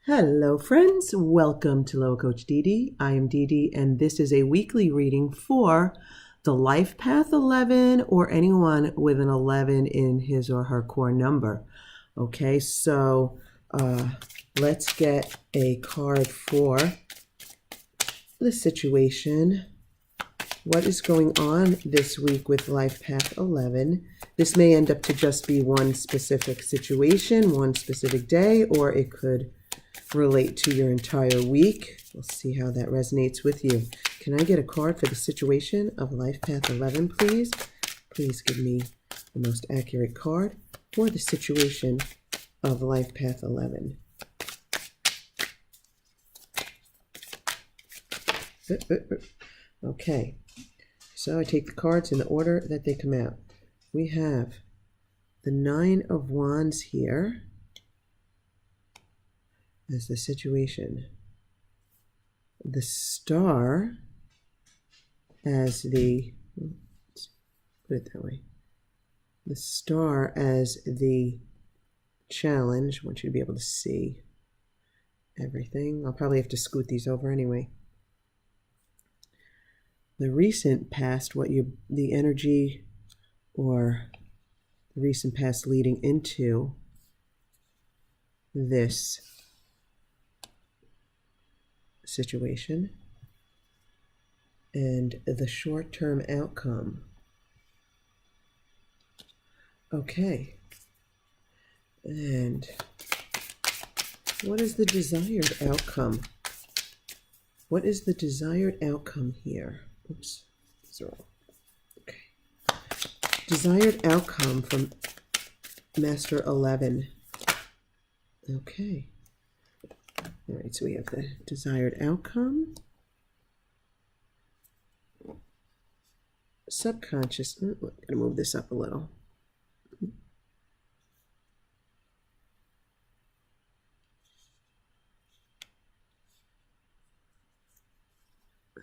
Hello friends, welcome to Low Coach Dee. I am Dee and this is a weekly reading for the Life Path 11 or anyone with an 11 in his or her core number. Okay, so let's get a card for the situation. What is going on this week with Life Path 11? This may end up to just be one specific situation, one specific day, or it could relate to your entire week. We'll see how that resonates with you. Can I get a card for the situation of Life Path 11, please? Please give me the most accurate card for the situation of Life Path 11. Okay, so I take the cards in the order that they come out. We have the Nine of Wands here as the situation, the Star as the, let's put it that way, the Star as the challenge. I want you to be able to see everything. I'll probably have to scoot these over anyway. The recent past, the energy or the recent past leading into this situation, and the short-term outcome. Okay, and what is the desired outcome? What is the desired outcome here? Oops, these are all okay. Desired outcome from Master 11. Okay. All right, so we have the desired outcome. Subconscious. I'm going to move this up a little. All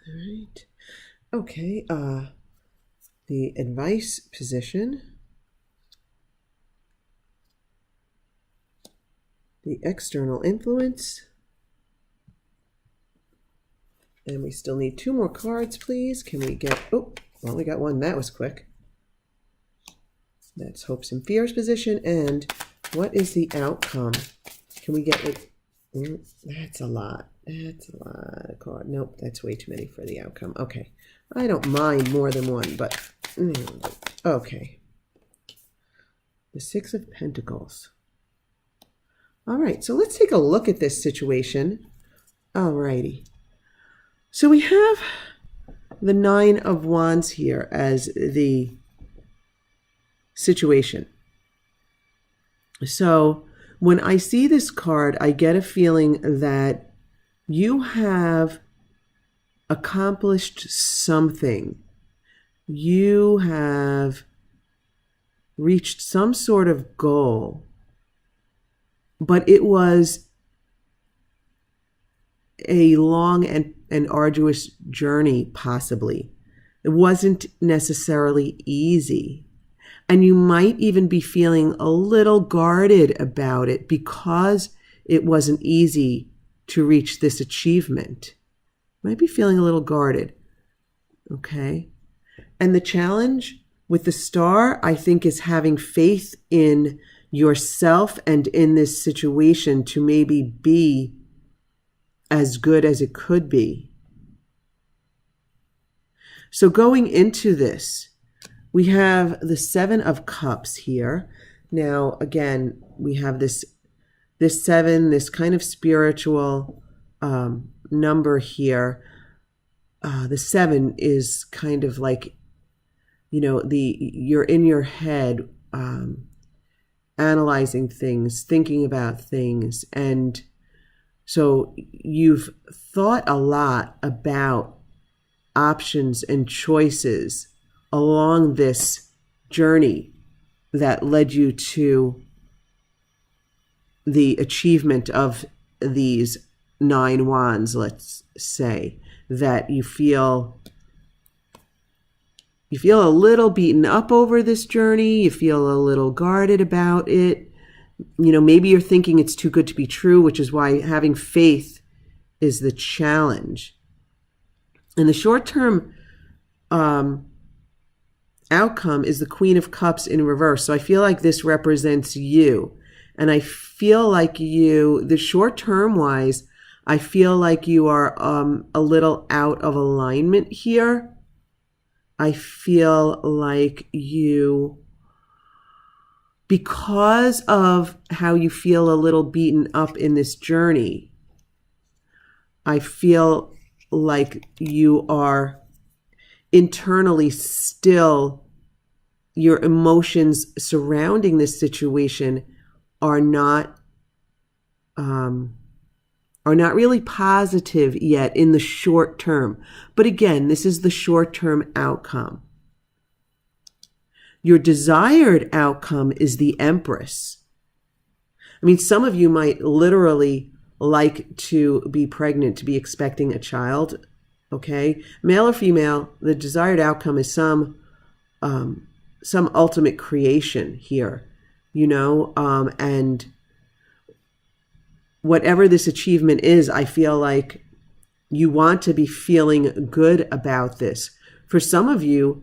right. Okay. The advice position. The external influence. And we still need two more cards, please. Can we get, oh, well, we got one. That was quick. That's hopes and fears position. And what is the outcome? Can we get, like, that's a lot. That's a lot of cards. Nope, that's way too many for the outcome. Okay. I don't mind more than one, but, okay. The Six of Pentacles. All right, so let's take a look at this situation. All righty. So we have the Nine of Wands here as the situation. So when I see this card, I get a feeling that you have accomplished something. You have reached some sort of goal, but it was a long and arduous journey, possibly. It wasn't necessarily easy. And you might even be feeling a little guarded about it because it wasn't easy to reach this achievement. Might be feeling a little guarded. Okay? And the challenge with the Star, I think, is having faith in yourself and in this situation to maybe be as good as it could be. So going into this, we have the Seven of Cups here. Now, again, we have this seven, this kind of spiritual number here. The seven is kind of like, you're in your head analyzing things, thinking about things, and so you've thought a lot about options and choices along this journey that led you to the achievement of these 9 wands, let's say, that you feel a little beaten up over this journey, you feel a little guarded about it, maybe you're thinking it's too good to be true, which is why having faith is the challenge. And the short-term outcome is the Queen of Cups in reverse. So I feel like this represents you. And I feel like the short-term wise, I feel like you are a little out of alignment here. I feel like because of how you feel a little beaten up in this journey, I feel like you are internally still, your emotions surrounding this situation are not really positive yet in the short term. But again, this is the short-term outcome. Your desired outcome is the Empress. I mean, some of you might literally like to be pregnant, to be expecting a child, okay? Male or female, the desired outcome is some ultimate creation here, and whatever this achievement is, I feel like you want to be feeling good about this. For some of you,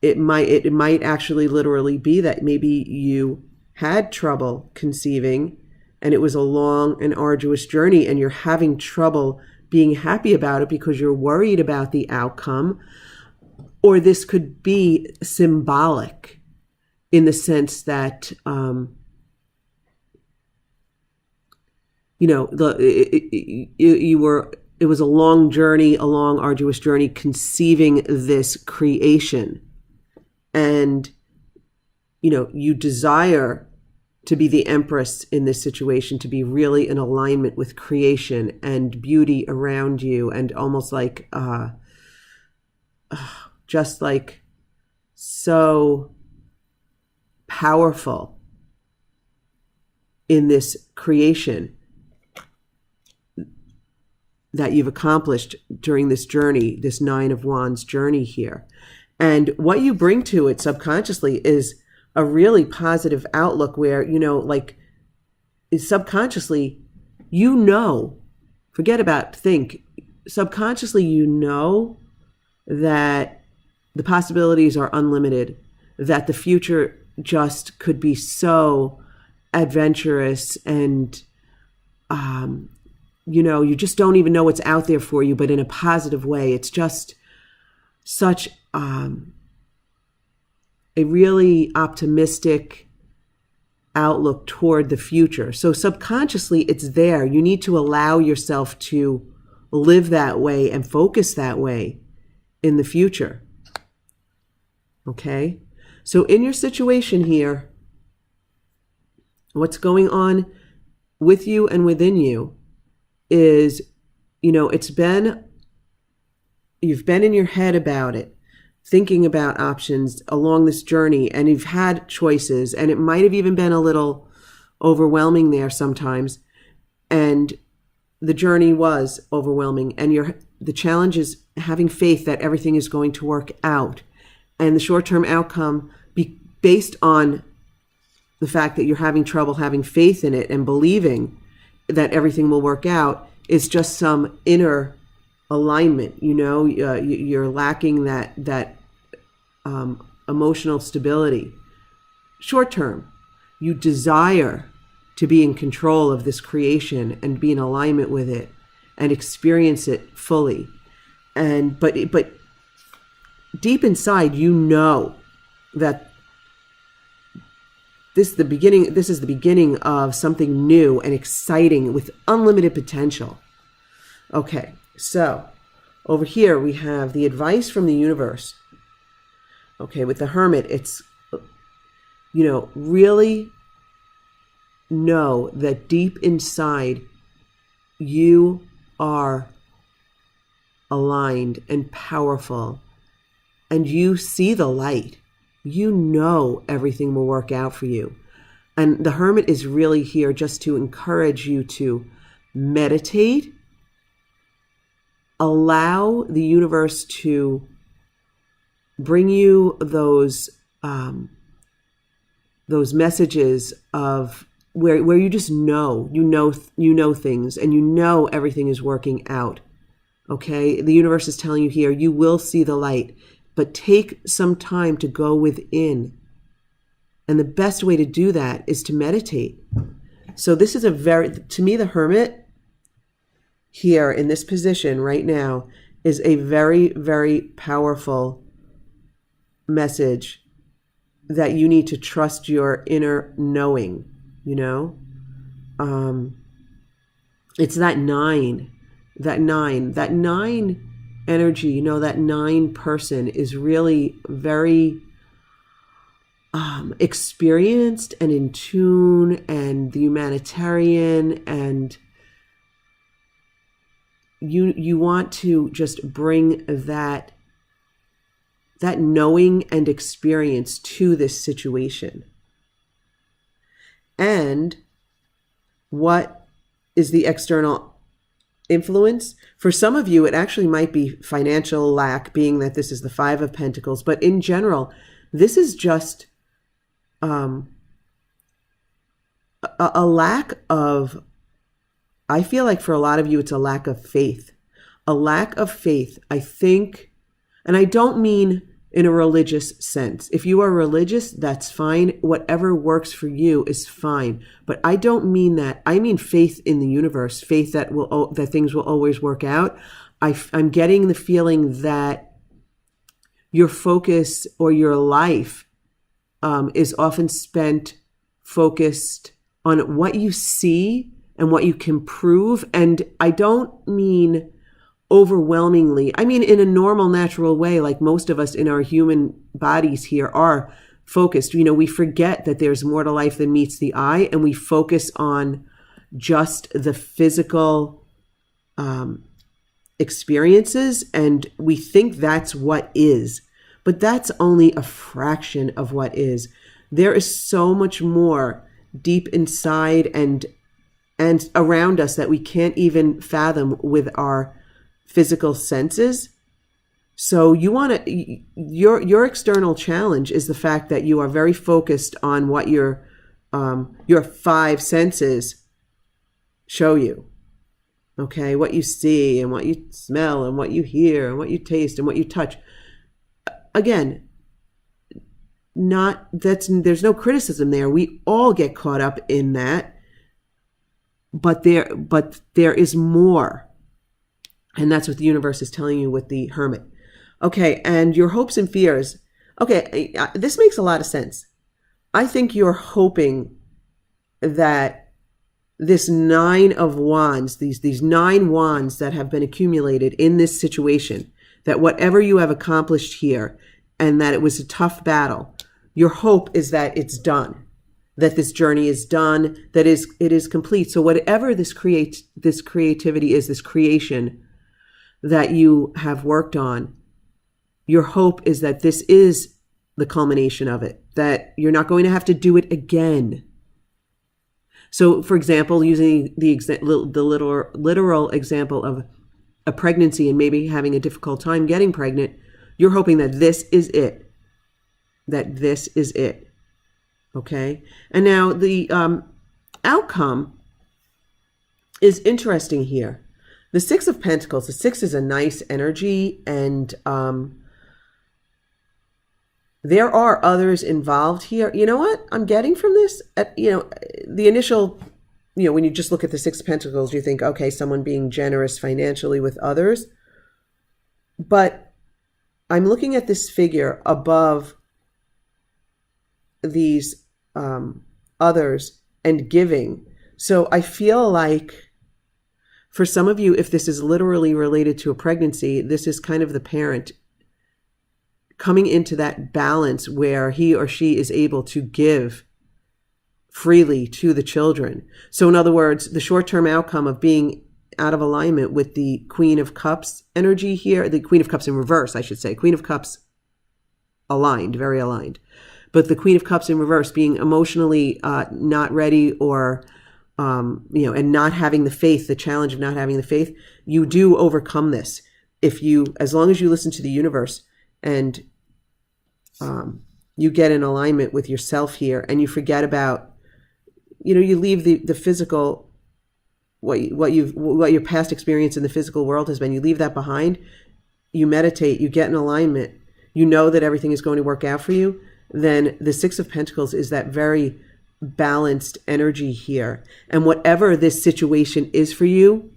it might actually literally be that maybe you had trouble conceiving and it was a long and arduous journey and you're having trouble being happy about it because you're worried about the outcome. Or this could be symbolic in the sense that, it was a long journey, a long arduous journey conceiving this creation. And, you desire to be the Empress in this situation, to be really in alignment with creation and beauty around you, and almost like, just like so powerful in this creation that you've accomplished during this journey, this Nine of Wands journey here. And what you bring to it subconsciously is a really positive outlook where, is subconsciously, forget about think, subconsciously, that the possibilities are unlimited, that the future just could be so adventurous and, you just don't even know what's out there for you, but in a positive way. It's just such a really optimistic outlook toward the future. So subconsciously, it's there. You need to allow yourself to live that way and focus that way in the future. Okay? So in your situation here, what's going on with you and within you is, you've been in your head about it, thinking about options along this journey, and you've had choices, and it might have even been a little overwhelming there sometimes. And the journey was overwhelming, and the challenge is having faith that everything is going to work out. And the short-term outcome, based on the fact that you're having trouble having faith in it and believing that everything will work out, is just some inner alignment. You're lacking that emotional stability. Short-term, you desire to be in control of this creation and be in alignment with it and experience it fully. But deep inside, that this is the beginning of something new and exciting with unlimited potential. Okay, so over here we have the advice from the universe. Okay, with the Hermit, it's, really know that deep inside you are aligned and powerful, and you see the light. Everything will work out for you. And the Hermit is really here just to encourage you to meditate, allow the universe to bring you those those messages of where you just know things, and you know everything is working out. Okay, the universe is telling you here, you will see the light, but take some time to go within. And the best way to do that is to meditate. So this is to me, the Hermit here in this position right now is a very, very powerful message that you need to trust your inner knowing, It's that nine energy, that 9 person is really very experienced and in tune, and the humanitarian, and you want to just bring that knowing and experience to this situation. And what is the external influence? For some of you, it actually might be financial lack, being that this is the 5 of Pentacles. But in general, this is just a lack of, I feel like for a lot of you, it's a lack of faith. A lack of faith, I think, and I don't mean in a religious sense. If you are religious, that's fine. Whatever works for you is fine. But I don't mean that. I mean faith in the universe, faith that things will always work out. I'm getting the feeling that your focus or your life is often spent focused on what you see and what you can prove. And I don't mean overwhelmingly. I mean, in a normal, natural way, like most of us in our human bodies here are focused. We forget that there's more to life than meets the eye, and we focus on just the physical experiences, and we think that's what is. But that's only a fraction of what is. There is so much more deep inside and around us that we can't even fathom with our physical senses. So your external challenge is the fact that you are very focused on what your 5 senses show you. Okay, what you see and what you smell and what you hear and what you taste and what you touch. Again, there's no criticism there. We all get caught up in that, but there is more. And that's what the universe is telling you with the Hermit. Okay, and your hopes and fears. Okay, this makes a lot of sense. I think you're hoping that this 9 of Wands, these 9 wands that have been accumulated in this situation, that whatever you have accomplished here, and that it was a tough battle, your hope is that it's done, that this journey is done, that it is complete. So whatever this creativity is, this creation that you have worked on, your hope is that this is the culmination of it, that you're not going to have to do it again. So, for example, using the literal example of a pregnancy and maybe having a difficult time getting pregnant, you're hoping that this is it, okay? And now the outcome is interesting here. The 6 of Pentacles, the 6 is a nice energy, and there are others involved here. You know what I'm getting from this? The initial, when you just look at the 6 of Pentacles, you think, okay, someone being generous financially with others. But I'm looking at this figure above these others and giving. So I feel like for some of you, if this is literally related to a pregnancy, this is kind of the parent coming into that balance where he or she is able to give freely to the children. So in other words, the short-term outcome of being out of alignment with the Queen of Cups energy here, the Queen of Cups in reverse, I should say, Queen of Cups aligned, very aligned. But the Queen of Cups in reverse, being emotionally not ready, or and not having the faith, the challenge of not having the faith, you do overcome this as long as you listen to the universe and you get in alignment with yourself here, and you forget about, you leave the physical, what your past experience in the physical world has been. You leave that behind. You meditate. You get in alignment. You know that everything is going to work out for you. Then the Six of Pentacles is that very balanced energy here. And whatever this situation is for you,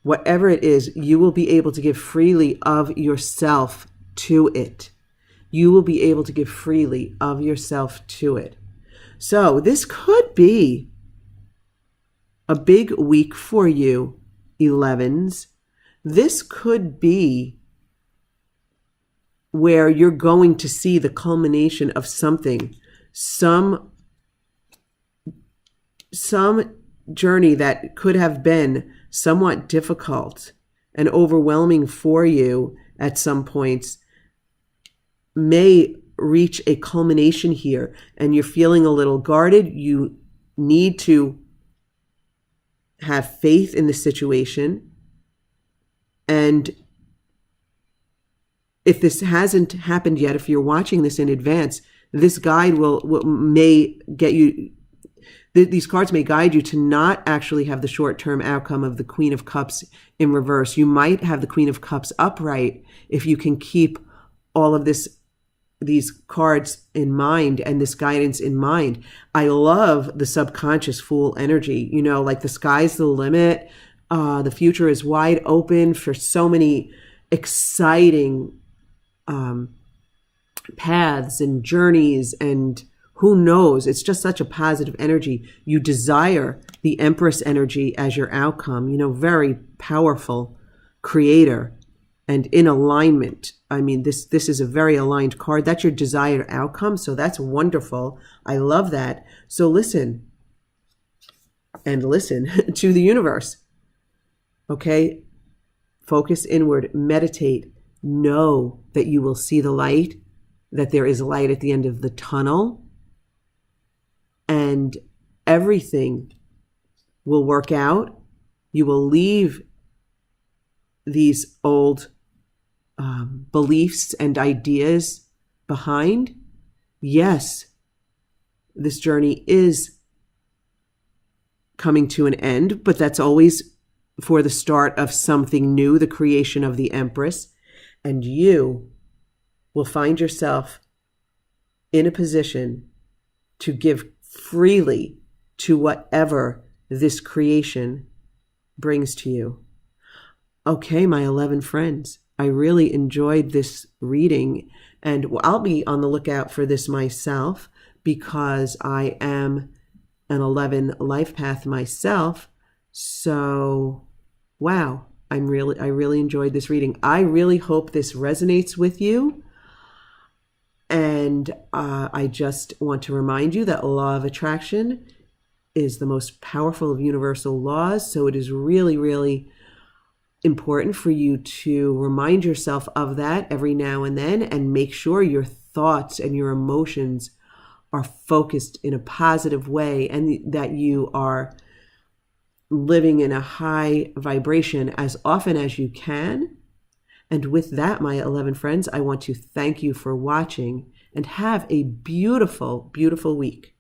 whatever it is, you will be able to give freely of yourself to it. You will be able to give freely of yourself to it. So this could be a big week for you, 11s. This could be where you're going to see the culmination of something, some journey that could have been somewhat difficult and overwhelming for you at some points may reach a culmination here, and you're feeling a little guarded. You need to have faith in the situation. And if this hasn't happened yet, if you're watching this in advance, this guide may get you, these cards may guide you to not actually have the short-term outcome of the Queen of Cups in reverse. You might have the Queen of Cups upright if you can keep all of these cards in mind and this guidance in mind. I love the subconscious Fool energy, like the sky's the limit. The future is wide open for so many exciting paths and journeys, and who knows, it's just such a positive energy. You desire the Empress energy as your outcome, very powerful creator and in alignment. I mean, this is a very aligned card. That's your desired outcome. So that's wonderful. I love that. So listen to the universe. Okay? Focus inward, meditate, know that you will see the light, that there is light at the end of the tunnel, and everything will work out. You will leave these old beliefs and ideas behind. Yes, this journey is coming to an end, but that's always for the start of something new, the creation of the Empress. And you will find yourself in a position to give freely to whatever this creation brings to you. Okay, my 11 friends, I really enjoyed this reading, and I'll be on the lookout for this myself because I am an 11 life path myself. So, wow, I really enjoyed this reading. I really hope this resonates with you. And I just want to remind you that law of attraction is the most powerful of universal laws. So it is really, really important for you to remind yourself of that every now and then, and make sure your thoughts and your emotions are focused in a positive way, and that you are living in a high vibration as often as you can. And with that, my 11 friends, I want to thank you for watching, and have a beautiful, beautiful week.